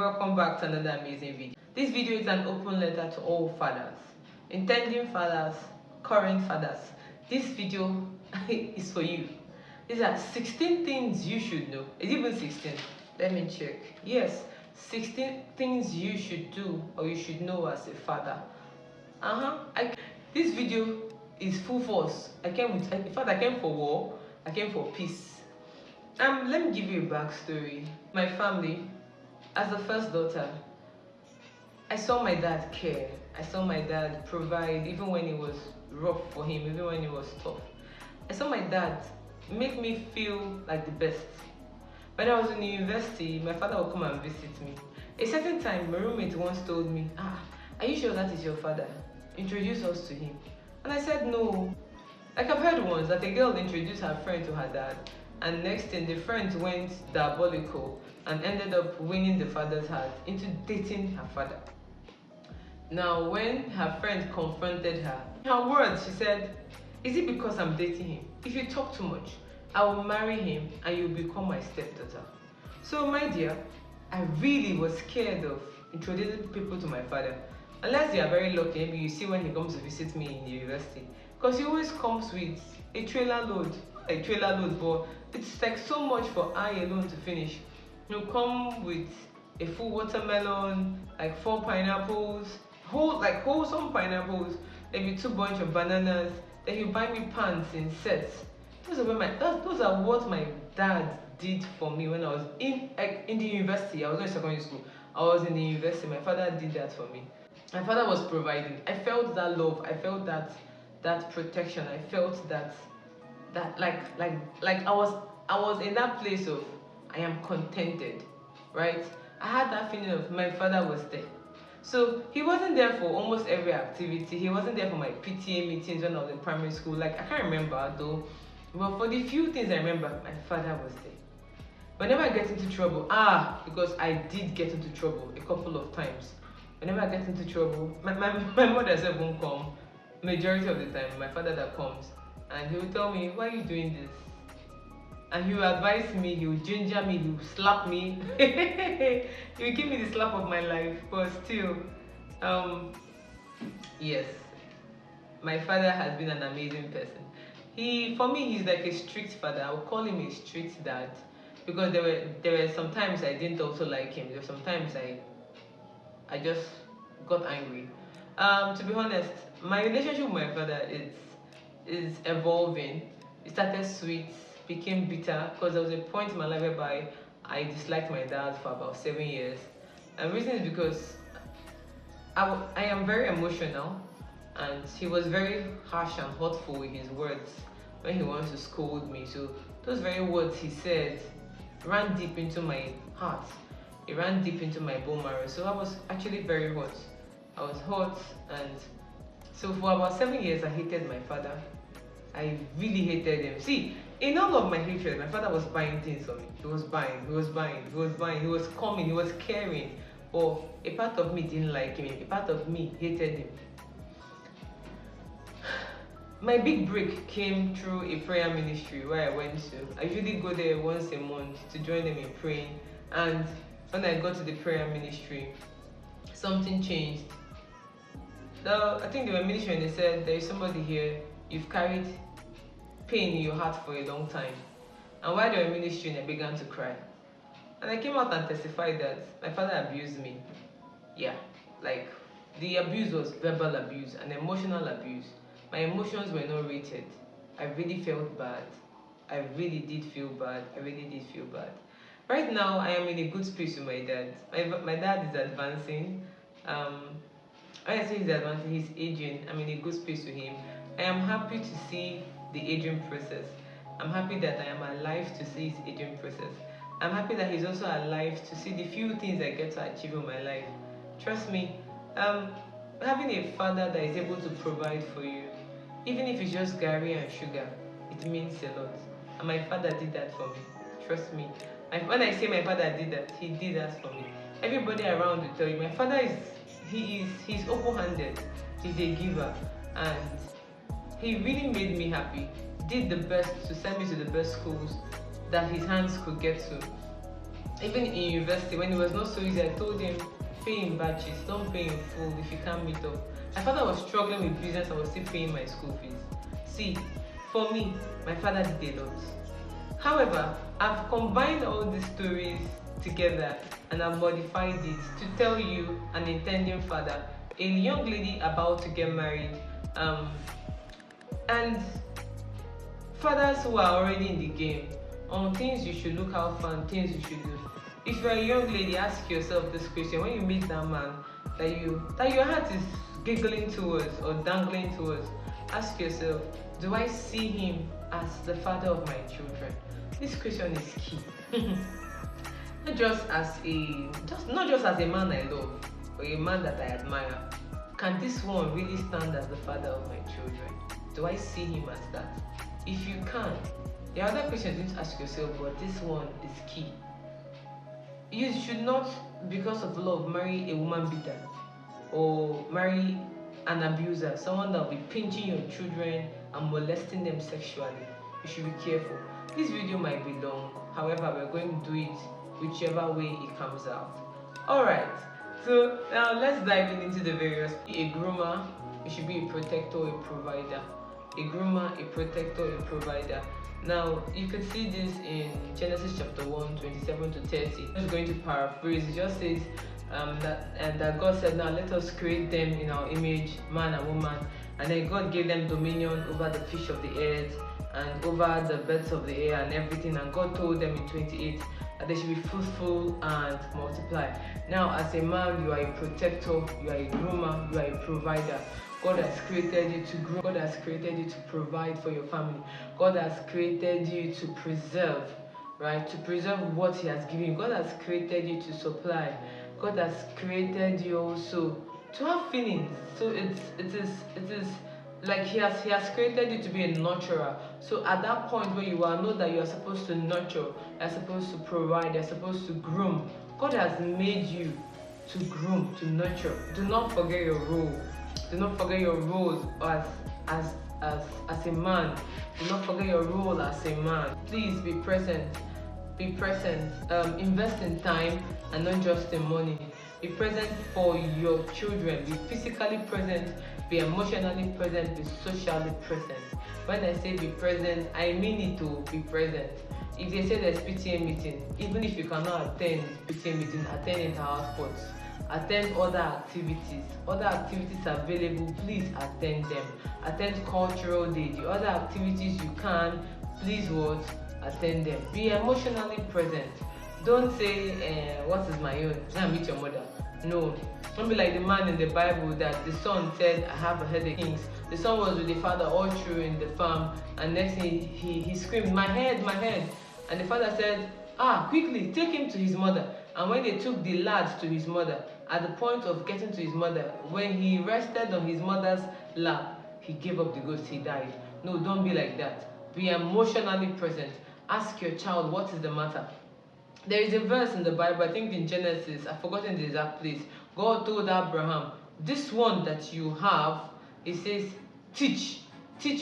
welcome back to another amazing video. This video is an open letter to all fathers, intending fathers, current fathers. This video is for you. These are 16 things you should know. Is it even 16? Let me check. Yes, 16 things you should do or you should know as a father. This video is full force. In fact, I came for war. I came for peace. Let me give you a backstory. My family, as the first daughter, I saw my dad care. I saw my dad provide, even when it was rough for him, even when it was tough. I saw my dad make me feel like the best. When I was in university, my father would come and visit me. A certain time, my roommate once told me, are you sure that is your father? Introduce us to him. And I said no. Like I've heard once that a girl introduced her friend to her dad, and next thing the friend went diabolical and ended up winning the father's heart into dating her father. Now when her friend confronted her, in her words she said, is it because I'm dating him? If you talk too much, I will marry him and you'll become my stepdaughter. So my dear, I really was scared of introducing people to my father. Unless they are very lucky, maybe you see when he comes to visit me in the university. Because he always comes with a trailer load, but it's like so much for I alone to finish. He'll come with a full watermelon, like 4 pineapples, wholesome pineapples, maybe 2 bunch of bananas. Then he'll buy me pants in sets. Those are what my dad did for me when I was in the university. I was not in secondary school. I was in the university. My father did that for me. My father was providing. I felt that love. I felt that protection. I felt that I was in that place of I am contented, right? I had that feeling of my father was there. So he wasn't there for almost every activity. He wasn't there for my PTA meetings when I was in primary school. Like I can't remember though, but for the few things I remember, my father was there. Whenever I get into trouble, because I did get into trouble a couple of times. Whenever I get into trouble, my mother herself won't come. Majority of the time, my father that comes, and he will tell me, why are you doing this? And he will advise me, he will ginger me, he will slap me. He will give me the slap of my life. But still, yes, my father has been an amazing person. For me, he's like a strict father. I would call him a strict dad, because there were some times I didn't also like him. There were some times I just got angry. To be honest, my relationship with my father is evolving. It started sweet, became bitter, because there was a point in my life whereby I disliked my dad for about 7 years. And the reason is because I am very emotional, and he was very harsh and hurtful with his words when he wants to scold me. So those very words he said ran deep into my heart. It ran deep into my bone marrow. So I was actually very hurt. I was hurt, and so for about 7 years I hated my father. I really hated him. See, in all of my hatred, my father was buying things for me. He was buying, he was coming, he was caring. But a part of me didn't like him, a part of me hated him. My big break came through a prayer ministry where I went to. I usually go there once a month to join them in praying. And when I got to the prayer ministry, something changed. I think they were ministering, they said, there is somebody here, you've carried pain in your heart for a long time. And while they were ministering, I began to cry. And I came out and testified that my father abused me. Yeah, like the abuse was verbal abuse and emotional abuse. My emotions were not rated. I really felt bad. I really did feel bad. Right now, I am in a good space with my dad. My dad is advancing. When I say he's advancing, he's aging. I'm in a good space with him. I am happy to see the aging process. I'm happy that I am alive to see his aging process. I'm happy that he's also alive to see the few things I get to achieve in my life. Trust me, having a father that is able to provide for you, even if it's just Gary and sugar, it means a lot. And my father did that for me. Trust me. When I say my father did that, he did that for me. Everybody around will tell you, my father he's open-handed. He's a giver, and he really made me happy. Did the best to send me to the best schools that his hands could get to. Even in university, when it was not so easy, I told him, pay in batches, don't pay in full if you can't meet up. My father was struggling with business, I was still paying my school fees. See, for me, my father did a lot. However, I've combined all these stories together and I've modified it to tell you, an intending father, a young lady about to get married, and fathers who are already in the game, on things you should look out for and things you should do. If you're a young lady, ask yourself this question: when you meet that man that your heart is giggling towards or dangling towards, ask yourself, do I see him as the father of my children? This question is key. Not just as a man I love or a man that I admire. Can this one really stand as the father of my children? Do I see him as that? If you can, there are other questions you need to ask yourself, but this one is key. You should not, because of love, marry a woman beater or marry an abuser, someone that will be pinching your children and molesting them sexually. You should be careful. This video might be long, however, we're going to do it whichever way it comes out. Alright, so now let's dive into the various. A groomer, it should be a protector, a provider. A groomer, a protector, a provider. Now, you could see this in Genesis chapter 1, 27 to 30. I'm just going to paraphrase. It just says that God said, now let us create them in our image, man and woman. And then God gave them dominion over the fish of the earth and over the birds of the air and everything. And God told them in 28 that they should be fruitful and multiply. Now, as a man, you are a protector, you are a groomer, you are a provider. God has created you to grow. God has created you to provide for your family. God has created you to preserve, right? To preserve what He has given you. God has created you to supply. God has created you also to have feelings. So it is like He has created you to be a nurturer. So at that point where you are, know that you are supposed to nurture, you are supposed to provide, you are supposed to groom. God has made you to groom, to nurture. Do not forget your role. Do not forget your role as a man. Do not forget your role as a man. Please be present. Be present. Invest in time and not just in money. Be present for your children. Be physically present. Be emotionally present. Be socially present. When I say be present, I mean it to be present. If they say there's PTA meeting, even if you cannot attend PTA meeting, attend inter-house sports. Attend other activities. Other activities available, please attend them. Attend cultural day. The other activities you can, please what? Attend them. Be emotionally present. Don't say, what is my own? Go and meet your mother. No. Don't be like the man in the Bible that the son said, I have a headache. The son was with the father all through in the farm, and next thing he screamed, my head, my head. And the father said, quickly, take him to his mother. And when they took the lad to his mother, at the point of getting to his mother, when he rested on his mother's lap, he gave up the ghost, he died. No, don't be like that. Be emotionally present. Ask your child, what is the matter? There is a verse in the Bible, I think in Genesis, I've forgotten the exact place. God told Abraham, this one that you have, it says, teach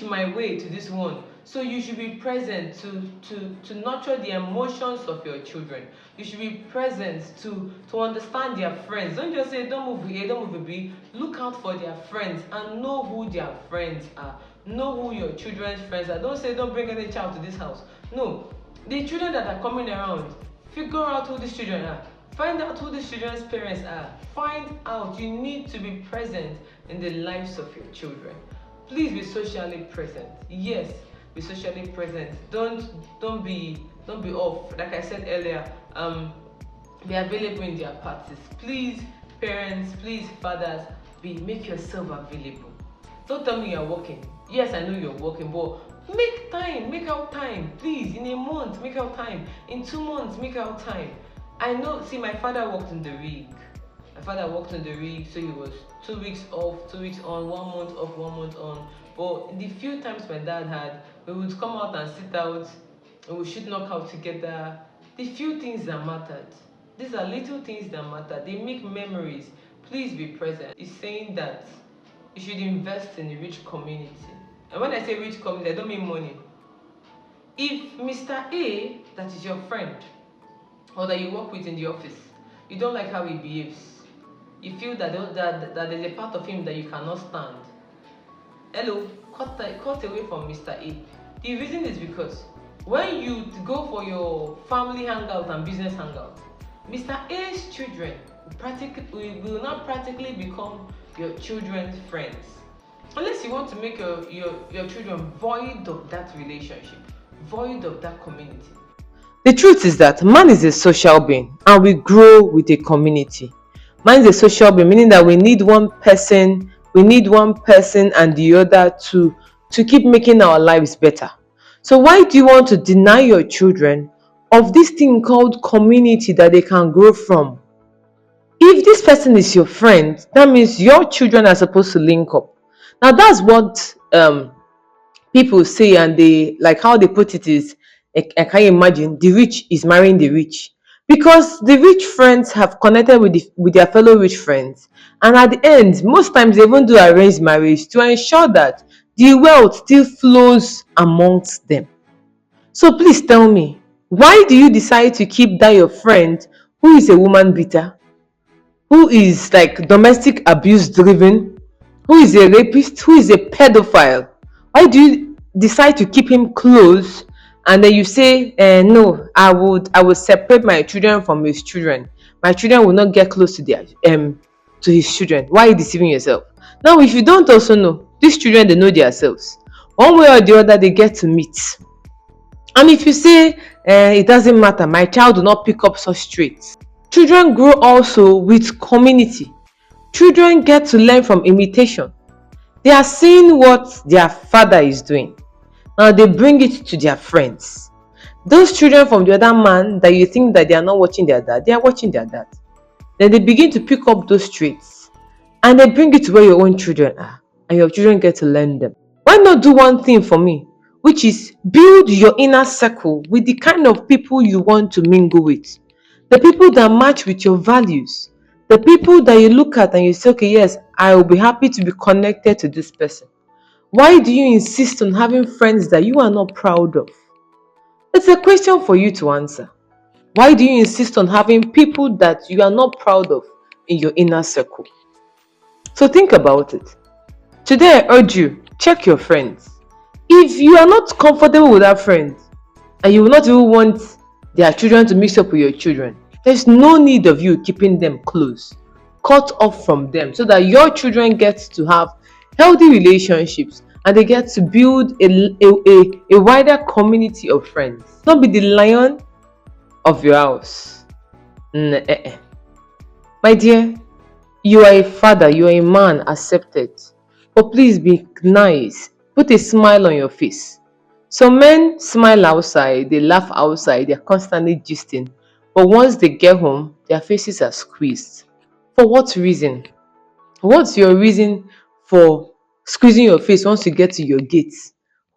my way to this one. So you should be present to nurture the emotions of your children. You should be present to understand their friends. Don't just say, don't move A, don't move B. Look out for their friends and know who their friends are. Know who your children's friends are. Don't say, don't bring any child to this house. No. The children that are coming around, figure out who these children are. Find out who these children's parents are. Find out. You need to be present in the lives of your children. Please be socially present. Yes, be socially present. Don't be off. Like I said earlier, be available in their parties. Please, parents, please, fathers, make yourself available. Don't tell me you're working. Yes, I know you're working, but make time, make out time. Please, in a month, make out time. In 2 months, make out time. I know, see, my father worked in the rig. So he was 2 weeks off, 2 weeks on, 1 month off, 1 month on. But the few times my dad had, we would come out and sit out, and we should knock out together. The few things that mattered. These are little things that matter. They make memories. Please be present. It's saying that you should invest in a rich community. And when I say rich community, I don't mean money. If Mr. A, that is your friend, or that you work with in the office. You don't like how he behaves. You feel that there's a part of him that you cannot stand. Hello, cut away from Mr. A. The reason is because when you go for your family hangout and business hangout, Mr. A's children will not practically become your children's friends. Unless you want to make your children void of that relationship, void of that community. The truth is that man is a social being and we grow with a community. Man is a social being, meaning that we need one person and the other to keep making our lives better. So why do you want to deny your children of this thing called community that they can grow from? If this person is your friend, that means your children are supposed to link up. Now that's what people say, and they like how they put it is, I can imagine the rich is marrying the rich, because the rich friends have connected with their fellow rich friends, and at the end most times they even do arranged marriage to ensure that the wealth still flows amongst them. So please tell me, why do you decide to keep that your friend who is a woman beater, who is like domestic abuse driven, who is a rapist, who is a pedophile? Why do you decide to keep him close, and then you say, no, I would separate my children from his children. My children will not get close to their to his children. Why are you deceiving yourself? Now, if you don't also know, these children they know themselves. One way or the other, they get to meet. And if you say it doesn't matter, my child will not pick up such traits. Children grow also with community. Children get to learn from imitation. They are seeing what their father is doing. Now they bring it to their friends. Those children from the other man that you think that they are not watching their dad, they are watching their dad. Then they begin to pick up those traits and they bring it to where your own children are, and your children get to learn them. Why not do one thing for me, which is build your inner circle with the kind of people you want to mingle with, the people that match with your values, the people that you look at and you say, okay, yes, I will be happy to be connected to this person. Why do you insist on having friends that you are not proud of? It's a question for you to answer. Why do you insist on having people that you are not proud of in your inner circle? So think about it. Today I urge you, check your friends. If you are not comfortable with that friend and you will not even want their children to mix up with your children, there's no need of you keeping them close. Cut off from them so that your children get to have healthy relationships and they get to build a wider community of friends. Don't be the lion of your house. My dear, you are a father, you are a man, accepted. But please be nice. Put a smile on your face. Some men smile outside, they laugh outside, they're constantly gisting. But once they get home, their faces are squeezed. For what reason? What's your reason for squeezing your face once you get to your gate?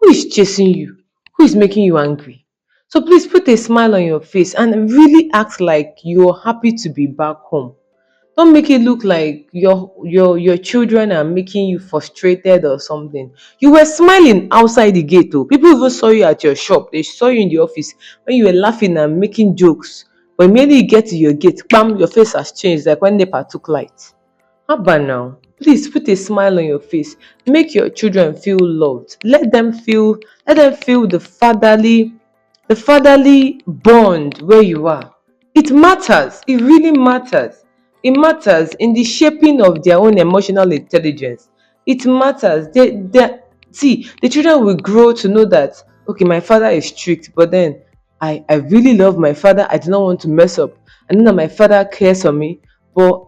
Who is chasing you? Who is making you angry? So please put a smile on your face and really act like you're happy to be back home. Don't make it look like your children are making you frustrated or something. You were smiling outside the gate though. People even saw you at your shop. They saw you in the office when you were laughing and making jokes. But immediately you get to your gate, bam, your face has changed like when NEPA took light. How about now? Please put a smile on your face. Make your children feel loved. Let them feel the fatherly bond where you are. It matters. It really matters. It matters in the shaping of their own emotional intelligence. It matters. See, the children will grow to know that, okay, my father is strict, but then I really love my father. I do not want to mess up. I know that my father cares for me, but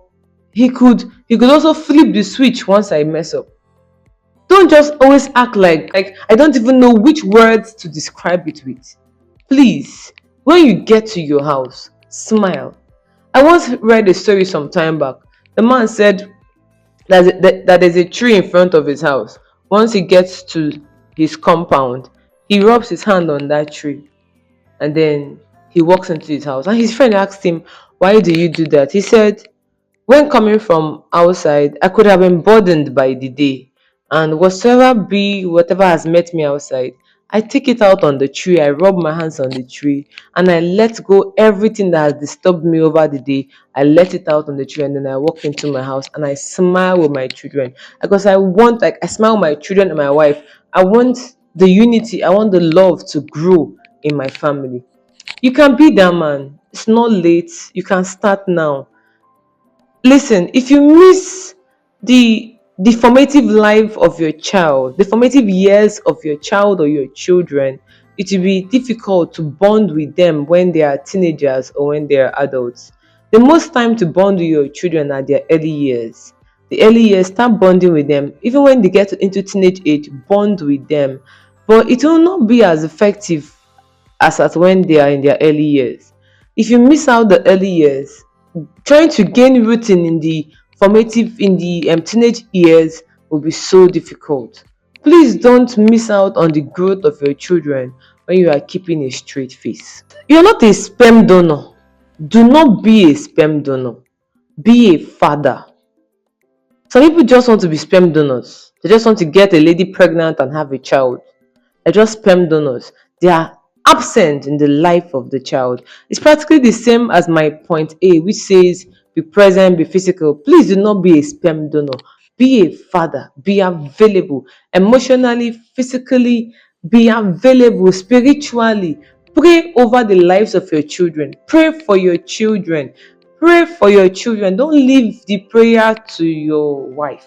he could also flip the switch once I mess up. Don't just always act like I don't even know which words to describe it with. Please, when you get to your house, smile. I once read a story some time back. The man said that there's a tree in front of his house. Once he gets to his compound, he rubs his hand on that tree and then he walks into his house. And his friend asked him, why do you do that? He said, when coming from outside, I could have been burdened by the day. And whatever has met me outside, I take it out on the tree, I rub my hands on the tree, and I let go everything that has disturbed me over the day. I let it out on the tree, and then I walk into my house and I smile with my children, because I want, like, I smile with my children and my wife. I want the unity, I want the love to grow in my family. You can be that man. It's not late. You can start now. Listen, if you miss the formative life of your child, the formative years of your child or your children, it will be difficult to bond with them when they are teenagers or when they are adults. The most time to bond with your children are their early years. The early years, start bonding with them. Even when they get into teenage age, bond with them. But it will not be as effective as at when they are in their early years. If you miss out the early years, trying to gain rooting in the formative, in the teenage years will be so difficult. Please don't miss out on the growth of your children when you are keeping a straight face. You're not a sperm donor. Do not be a sperm donor. Be a father. Some people just want to be sperm donors. They just want to get a lady pregnant and have a child. They're just sperm donors. They are absent in the life of the child. It's practically the same as my point A, which says be present, be physical. Please do not be a sperm donor. Be a father. Be available emotionally, physically. Be available spiritually. Pray over the lives of your children. Pray for your children. Pray for your children. Don't leave the prayer to your wife.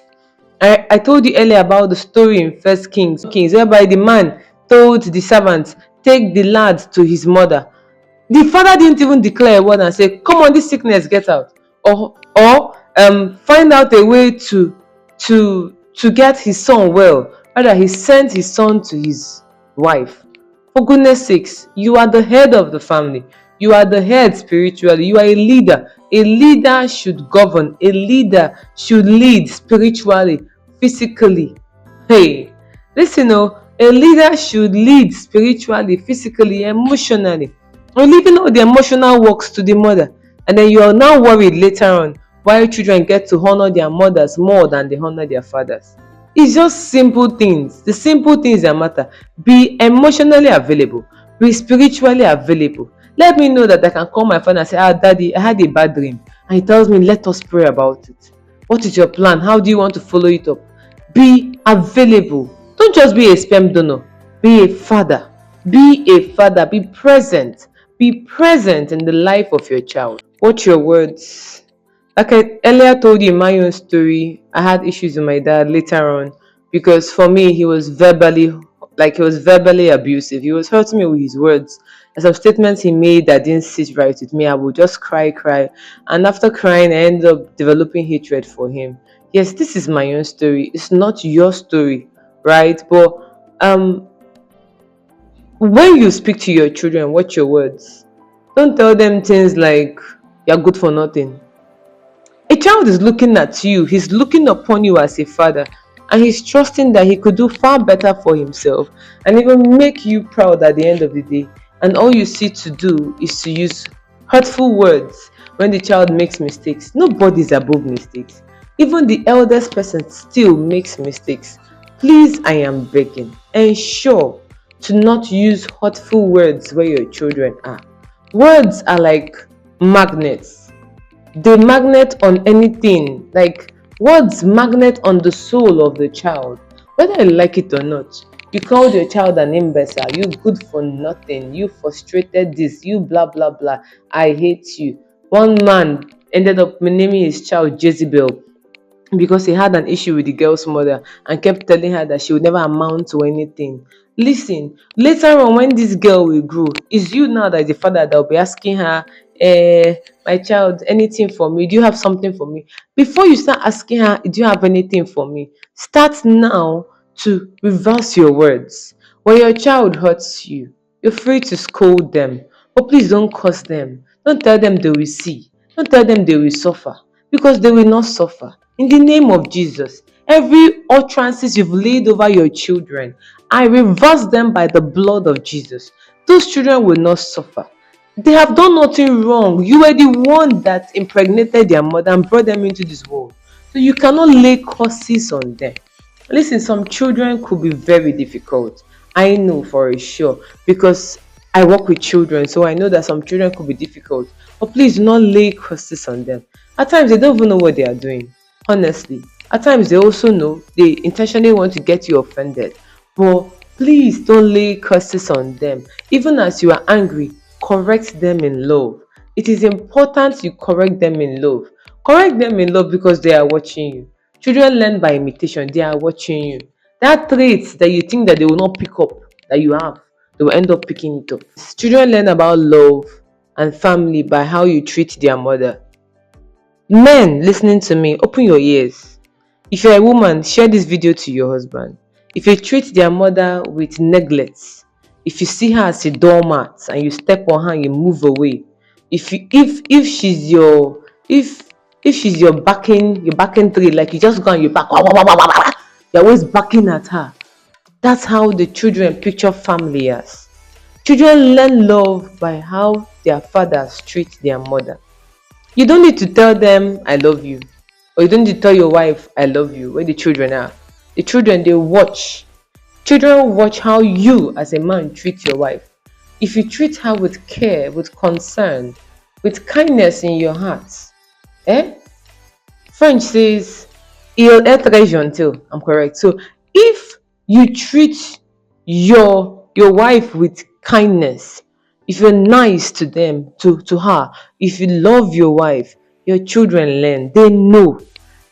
I told you earlier about the story in First Kings, whereby the man told the servant, take the lad to his mother. The father didn't even declare a word and say, come on, this sickness, get out. Or find out a way to get his son well. Rather, he sent his son to his wife. For goodness sakes, you are the head of the family. You are the head spiritually. You are a leader. A leader should govern. A leader should lead spiritually, physically. Hey, listen, a leader should lead spiritually, physically, emotionally. Or leaving all the emotional works to the mother. And then you are now worried later on why children get to honor their mothers more than they honor their fathers. It's just simple things. The simple things that matter. Be emotionally available. Be spiritually available. Let me know that I can call my father and say, daddy, I had a bad dream. And he tells me, let us pray about it. What is your plan? How do you want to follow it up? Be available. Don't just be a sperm donor. Be a father. Be a father. Be present. Be present in the life of your child. Watch your words. Like I earlier told you in my own story, I had issues with my dad later on because for me he was verbally abusive. He was hurting me with his words. And some statements he made that didn't sit right with me, I would just cry. And after crying, I ended up developing hatred for him. Yes, this is my own story. It's not your story, right? But when you speak to your children, watch your words. Don't tell them things like you're good for nothing. A child is looking at you, he's looking upon you as a father, and he's trusting that he could do far better for himself and even make you proud at the end of the day. And all you see to do is to use hurtful words when the child makes mistakes. Nobody's above mistakes. Even the eldest person still makes mistakes. Please, I am begging, ensure to not use hurtful words where your children are. Words are like magnets. They magnet on anything, like words magnet on the soul of the child, whether you like it or not. You called your child an imbecile, you good for nothing, you frustrated this, you blah blah blah, I hate you. One man ended up naming his child Jezebel because he had an issue with the girl's mother and kept telling her that she would never amount to anything. Listen, later on when this girl will grow, it's you now that is the father that will be asking her, my child, anything for me? Do you have something for me? Before you start asking her, do you have anything for me? Start now to reverse your words. When your child hurts you, you're free to scold them, but please don't curse them. Don't tell them they will see. Don't tell them they will suffer, because they will not suffer. In the name of Jesus, every utterances you've laid over your children, I reverse them by the blood of Jesus. Those children will not suffer. They have done nothing wrong. You were the one that impregnated their mother and brought them into this world. So you cannot lay curses on them. Listen, some children could be very difficult. I know for a sure because I work with children, so I know that some children could be difficult. But please do not lay curses on them. At times they don't even know what they are doing. Honestly, at times they also know they intentionally want to get you offended. But please don't lay curses on them. Even as you are angry, correct them in love. It is important you correct them in love. Correct them in love because they are watching you. Children learn by imitation, they are watching you. That trait that you think that they will not pick up, that you have, they will end up picking it up. Children learn about love and family by how you treat their mother. Men listening to me, open your ears. If you're a woman, share this video to your husband. If you treat their mother with neglect, if you see her as a doormat and you step on her and you move away, if she's your if she's your backing tree, like you just go and you back, you're always backing at her. That's how the children picture family as. Children learn love by how their fathers treat their mother. You don't need to tell them I love you. Or you don't need to tell your wife I love you where the children are. The children they watch. Children watch how you as a man treat your wife. If you treat her with care, with concern, with kindness in your heart, eh? French says, il est très gentil. I'm correct. So if you treat your wife with kindness, if you're nice to them, to her, if you love your wife, your children learn. They know.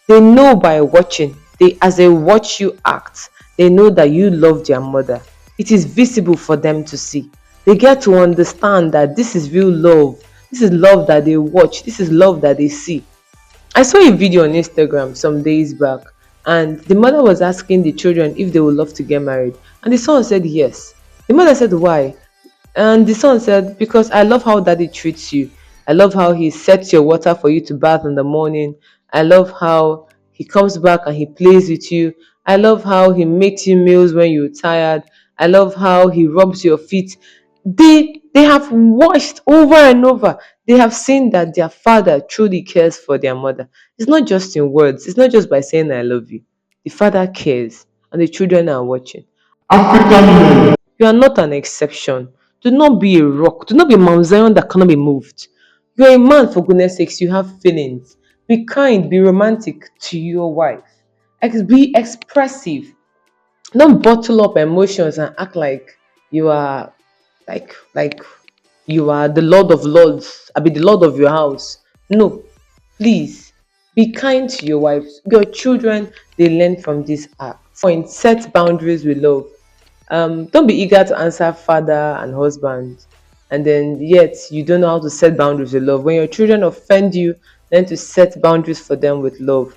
They know by watching. They as they watch you act, they know that you love their mother. It is visible for them to see. They get to understand that this is real love. This is love that they watch. This is love that they see. I saw a video on Instagram some days back, and the mother was asking the children if they would love to get married, and the son said yes. The mother said, "Why?" And the son said, "Because I love how daddy treats you. I love how he sets your water for you to bath in the morning. I love how he comes back and he plays with you. I love how he makes you meals when you're tired. I love how he rubs your feet." They have watched over and over. They have seen that their father truly cares for their mother. It's not just in words, it's not just by saying I love you. The father cares and the children are watching. You are not an exception. Do not be a rock. Do not be Mount Zion that cannot be moved. You are a man, for goodness sakes. You have feelings. Be kind, be romantic to your wife. Be expressive. Don't bottle up emotions and act like you are like you are the Lord of Lords. I be the Lord of your house. No, please be kind to your wives. Your children they learn from this act. Point set boundaries with love. Don't be eager to answer father and husband, and then yet you don't know how to set boundaries with love. When your children offend you, learn to set boundaries for them with love.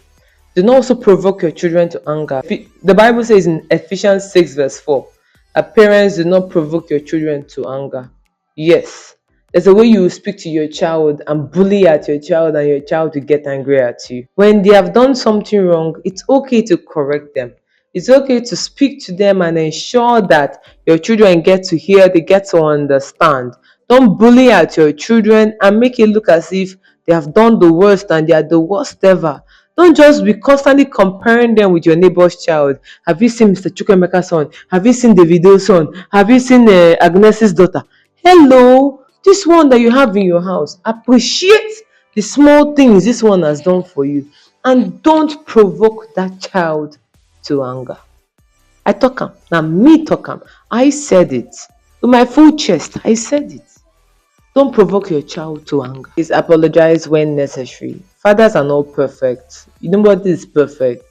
Do not also provoke your children to anger. The Bible says in Ephesians 6, verse 4, that parents do not provoke your children to anger. Yes, there's a way you will speak to your child and bully at your child, and your child will get angry at you. When they have done something wrong, it's okay to correct them. It's okay to speak to them and ensure that your children get to hear, they get to understand. Don't bully at your children and make it look as if they have done the worst and they are the worst ever. Don't just be constantly comparing them with your neighbor's child. Have you seen Mr. Chukwemeka's son? Have you seen Davido's son? Have you seen Agnes's daughter? Hello, this one that you have in your house. Appreciate the small things this one has done for you, and don't provoke that child to anger. I talk am. Now me talk am. I said it. With my full chest, I said it. Don't provoke your child to anger. Please apologize when necessary. Fathers are not perfect. Nobody is perfect.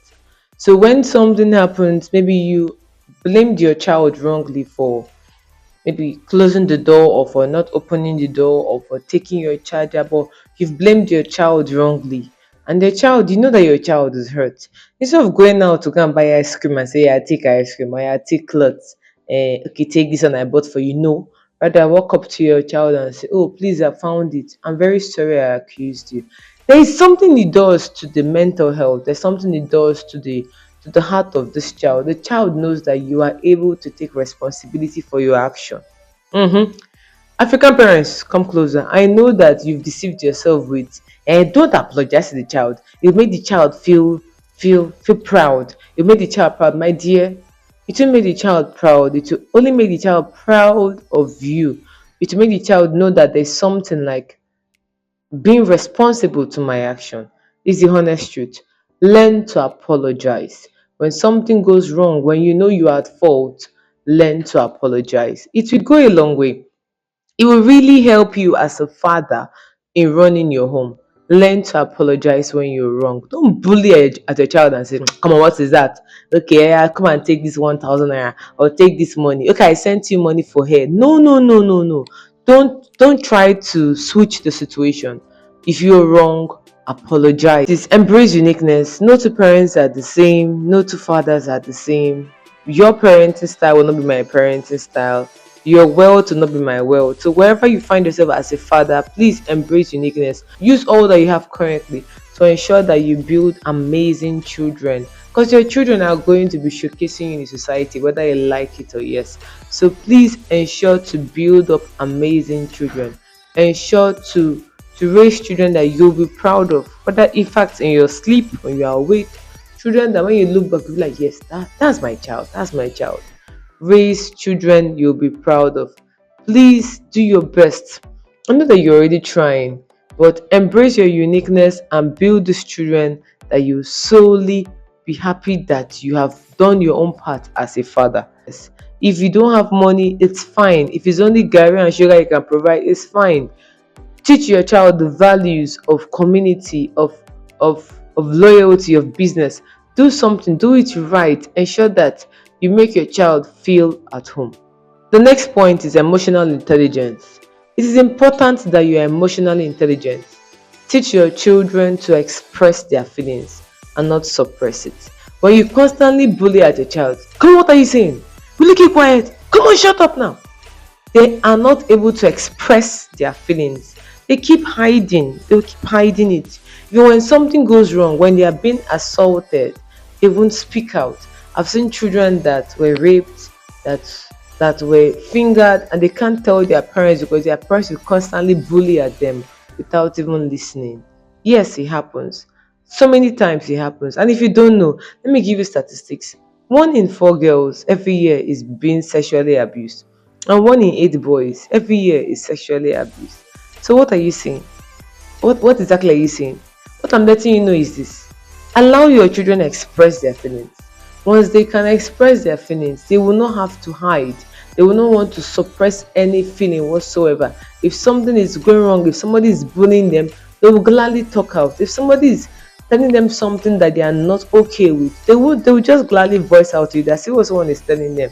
So when something happens, maybe you blamed your child wrongly for maybe closing the door or for not opening the door or for taking your charger, but you've blamed your child wrongly. And the child, you know that your child is hurt. Instead of going out to go and buy ice cream and say, yeah, take ice cream or yeah, take clothes, okay, take this one I bought for you. No. Rather, walk up to your child and say, oh, please, I found it. I'm very sorry I accused you. There is something it does to the mental health. There's something it does to the heart of this child. The child knows that you are able to take responsibility for your action. Mhm. African parents, come closer. I know that you've deceived yourself with, and don't apologize to the child. You make the child feel proud. You make the child proud, my dear. It will make the child proud. It will only make the child proud of you. It will make the child know that there's something like being responsible to my action. Is the honest truth. Learn to apologize. When something goes wrong, when you know you are at fault, learn to apologize. It will go a long way. It will really help you as a father in running your home. Learn to apologize when you're wrong. Don't bully at your child and say, come on, what is that? Okay, yeah, come and take this 1,000 naira or take this money. Okay, I sent you money for hair. No, no, no, no, no. Don't try to switch the situation. If you're wrong, apologize. This embrace uniqueness. No two parents are the same, no two fathers are the same. Your parenting style will not be my parenting style. Your wealth will not be my wealth. So wherever you find yourself as a father, please embrace uniqueness. Use all that you have currently to ensure that you build amazing children. Because your children are going to be showcasing you in the society, whether you like it or yes. So please ensure to build up amazing children. Ensure to raise children that you'll be proud of. Whether in fact in your sleep, when you are awake, children that when you look back, you'll be like, yes, that's my child, that's my child. Raise children you'll be proud of. Please do your best. I know that you're already trying, but embrace your uniqueness and build these children that you solely be happy that you have done your own part as a father. Yes. If you don't have money, it's fine. If it's only Gary and sugar you can provide, it's fine. Teach your child the values of community, of loyalty, of business. Do something, do it right. Ensure that you make your child feel at home. The next point is emotional intelligence. It is important that you are emotionally intelligent. Teach your children to express their feelings and not suppress it. When you constantly bully at your child, come on, what are you saying? Will you keep quiet? Come on, shut up now. They are not able to express their feelings. They keep hiding. They'll keep hiding it. Even when something goes wrong, when they are being assaulted, they won't speak out. I've seen children that were raped, that that were fingered, and they can't tell their parents because their parents will constantly bully at them without even listening. Yes, it happens. So many times it happens. And if you don't know, let me give you statistics. 1 in 4 girls every year is being sexually abused, and 1 in 8 boys every year is sexually abused. So what are you saying? What exactly are you saying? What I'm letting you know is this. Allow your children express their feelings. Once they can express their feelings, they will not have to hide. They will not want to suppress any feeling whatsoever. If something is going wrong, if somebody is bullying them, they will gladly talk out. If somebody is telling them something that they are not okay with, they will just gladly voice out to you. That's what someone is telling them,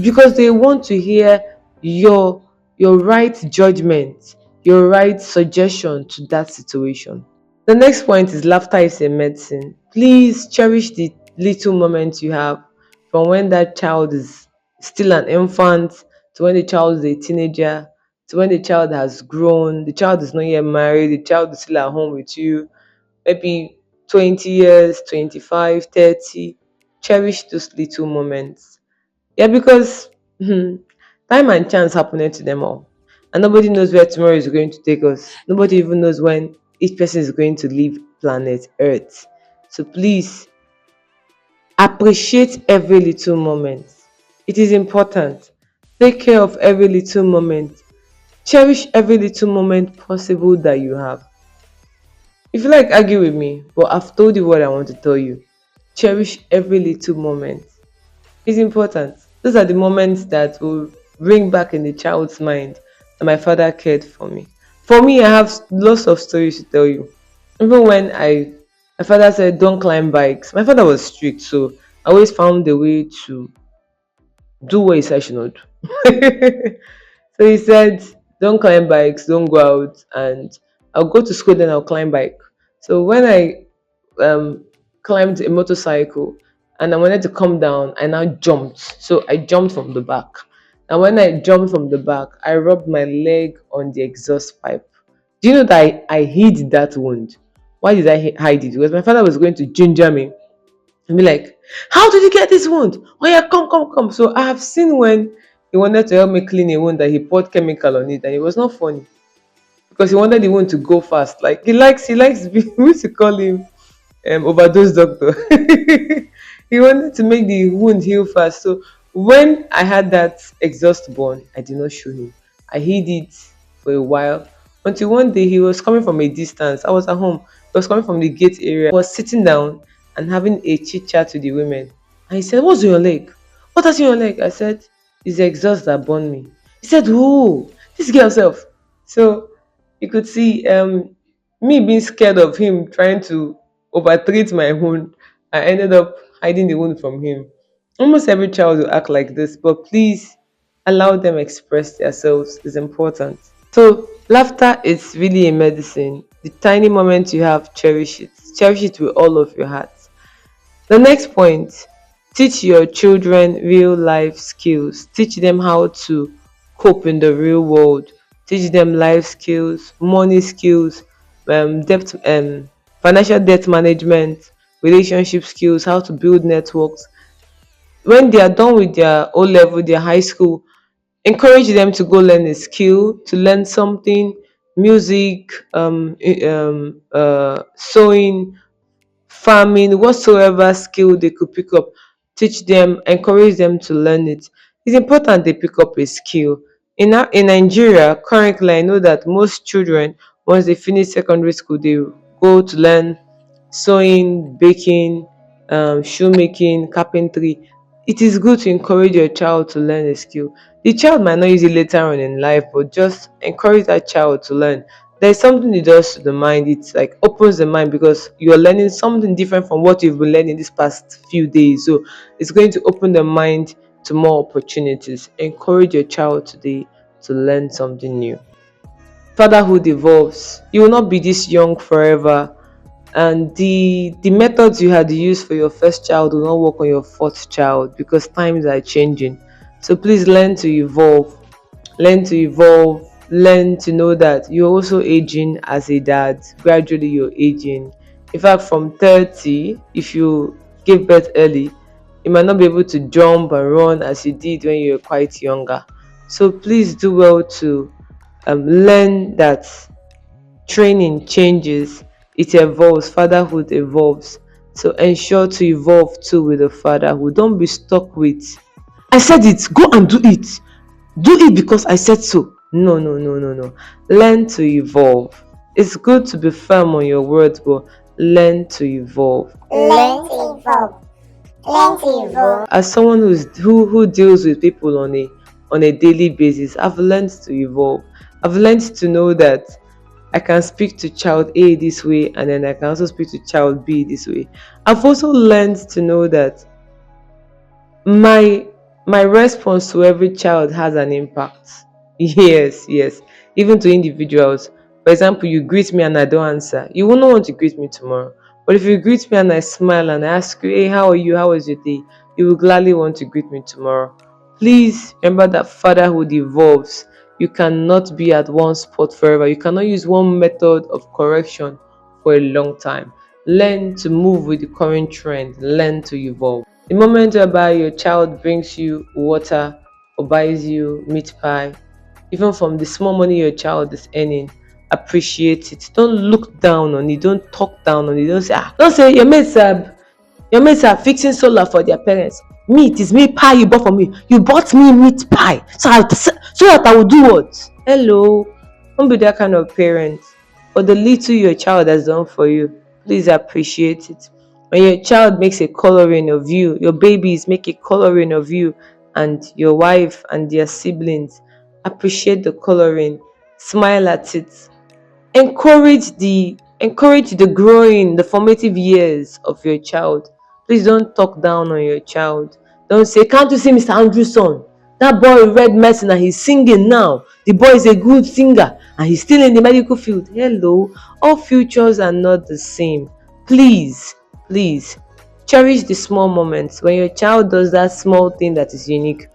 because they want to hear your your right judgment, your right suggestion to that situation. The next point is laughter is a medicine. Please cherish the little moments you have, from when that child is still an infant, to when the child is a teenager, to when the child has grown, the child is not yet married, the child is still at home with you, maybe 20 years, 25, 30. Cherish those little moments. Yeah, because time and chance happening to them all. And nobody knows where tomorrow is going to take us. Nobody even knows when each person is going to leave planet Earth. So please appreciate every little moment. It is important. Take care of every little moment. Cherish every little moment possible that you have. If you like, argue with me, but I've told you what I want to tell you. Cherish every little moment. It's important. Those are the moments that will bring back in the child's mind that my father cared for me. For me, I have lots of stories to tell you. Even when my father said, don't climb bikes. My father was strict, so I always found a way to do what he said I should not do. So he said, don't climb bikes, don't go out, and I'll go to school, then I'll climb bike. So when I climbed a motorcycle and I wanted to come down, I now jumped. So I jumped from the back. And when I jumped from the back, I rubbed my leg on the exhaust pipe. Do you know that I hid that wound? Why did I hide it? Because my father was going to ginger me and be like, how did you get this wound? Oh yeah, come, come, come. So I have seen when he wanted to help me clean a wound that he poured chemical on it, and it was not funny because he wanted the wound to go fast. Like he likes we used to call him overdose doctor. He wanted to make the wound heal fast. So when I had that exhaust burn, I did not show him. I hid it for a while until one day he was coming from a distance. I was at home. He was coming from the gate area. I was sitting down and having a chit chat with the women. And he said, "What's on your leg? What has on your leg?" I said, "It's the exhaust that burned me." He said, "Oh, this girl self." So you could see me being scared of him trying to overtreat my wound. I ended up hiding the wound from him. Almost every child will act like this, but please allow them express themselves is important. So laughter is really a medicine. The tiny moment you have, cherish it. Cherish it with all of your heart. The next point, teach your children real life skills. Teach them how to cope in the real world. Teach them life skills, money skills, debt, financial debt management, relationship skills, how to build networks. When they are done with their O level, their high school, encourage them to go learn a skill, to learn something, music, sewing, farming, whatsoever skill they could pick up, teach them, encourage them to learn it. It's important they pick up a skill. In Nigeria, currently, I know that most children, once they finish secondary school, they go to learn sewing, baking, shoemaking, carpentry. It is good to encourage your child to learn a skill. The child might not use it later on in life, but just encourage that child to learn. There's something it does to the mind. It's like opens the mind because you're learning something different from what you've been learning these past few days. So it's going to open the mind to more opportunities. Encourage your child today to learn something new. Fatherhood evolves. You will not be this young forever, and the methods you had used for your first child will not work on your fourth child because times are changing. So please learn to evolve. Learn to evolve. Learn to know that you're also aging as a dad. Gradually you're aging. In fact, from 30, if you give birth early, you might not be able to jump and run as you did when you were quite younger. So please do well to learn that training changes, it evolves, fatherhood evolves. So ensure to evolve too with the fatherhood. Don't be stuck with, "I said it, go and do it. Do it because I said so." No, no, no, no, no. Learn to evolve. It's good to be firm on your words, but learn to evolve. Learn to evolve. Learn to evolve. As someone who deals with people on a daily basis, I've learned to evolve. I've learned to know that I can speak to child A this way, and then I can also speak to child B this way. I've also learned to know that my my response to every child has an impact. Yes, yes. Even to individuals. For example, you greet me and I don't answer. You will not want to greet me tomorrow. But if you greet me and I smile and I ask you, "Hey, how are you? How was your day?" You will gladly want to greet me tomorrow. Please remember that fatherhood evolves. You cannot be at one spot forever. You cannot use one method of correction for a long time. Learn to move with the current trend. Learn to evolve. The moment whereby your child brings you water or buys you meat pie, even from the small money your child is earning, appreciate it. Don't look down on it. Don't talk down on it. Don't say your mates are fixing solar for their parents. Me, it is meat pie you bought for me. You bought me meat pie. So that I will do what? Hello. Don't be that kind of parent. For the little your child has done for you, please appreciate it. When your child makes a coloring of you, your babies make a coloring of you and your wife and their siblings, appreciate the coloring, smile at it, encourage the growing, the formative years of your child. Please don't talk down on your child. Don't say, "Can't you see Mr. Andrew's son? That boy read medicine and he's singing now. The boy is a good singer and he's still in the medical field." Hello, all futures are not the same. Please, please cherish the small moments. When your child does that small thing that is unique,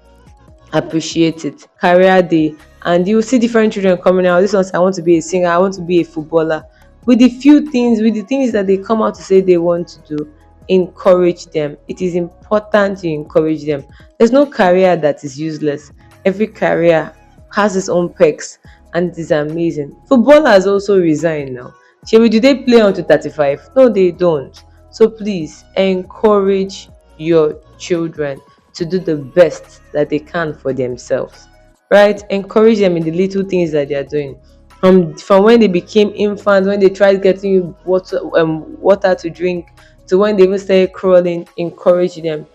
appreciate it. Career day, and you will see different children coming out. This one say, "I want to be a singer, I want to be a footballer." With the things that they come out to say they want to do, encourage them. It is important to encourage them. There's no career that is useless. Every career has its own perks, and it is amazing. Footballers also resign now. Shebi, do they play until 35? No, they don't. So please encourage your children to do the best that they can for themselves, right? Encourage them in the little things that they are doing. From when they became infants, when they tried getting you water to drink, to when they even started crawling, encourage them.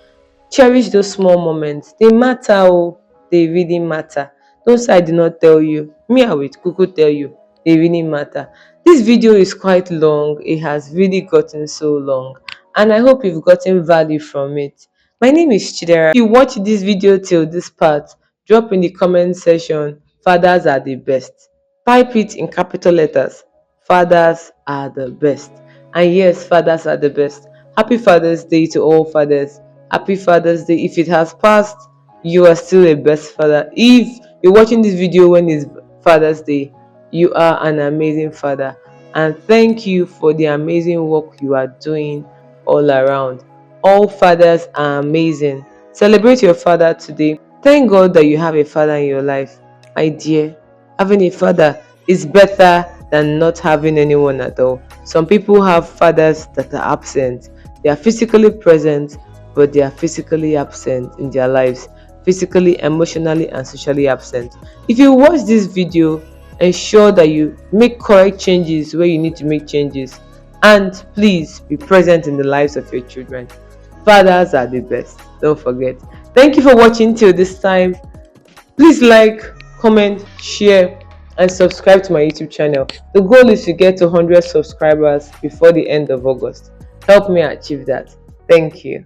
Cherish those small moments. They matter, oh, they really matter. Don't say I did not tell you. Me, I will kuku tell you. They really matter. This video is quite long. It has really gotten so long. And I hope you've gotten value from it. My name is Chidera. If you watch this video till this part, drop in the comment section. Fathers are the best. Type it in capital letters. Fathers are the best. And yes, fathers are the best. Happy Father's Day to all fathers. Happy Father's Day. If it has passed, you are still a best father. If you're watching this video when it's Father's Day, you are an amazing father. And thank you for the amazing work you are doing all around. All fathers are amazing. Celebrate your father today. Thank God that you have a father in your life. My dear, having a father is better than not having anyone at all. Some people have fathers that are absent. They are physically present, but they are physically absent in their lives, physically, emotionally, and socially absent. If you watch this video, ensure that you make correct changes where you need to make changes, and please be present in the lives of your children. Fathers are the best. Don't forget. Thank you for watching till this time. Please like, comment, share, and subscribe to my YouTube channel. The goal is to get to 100 subscribers before the end of August. Help me achieve that. Thank you.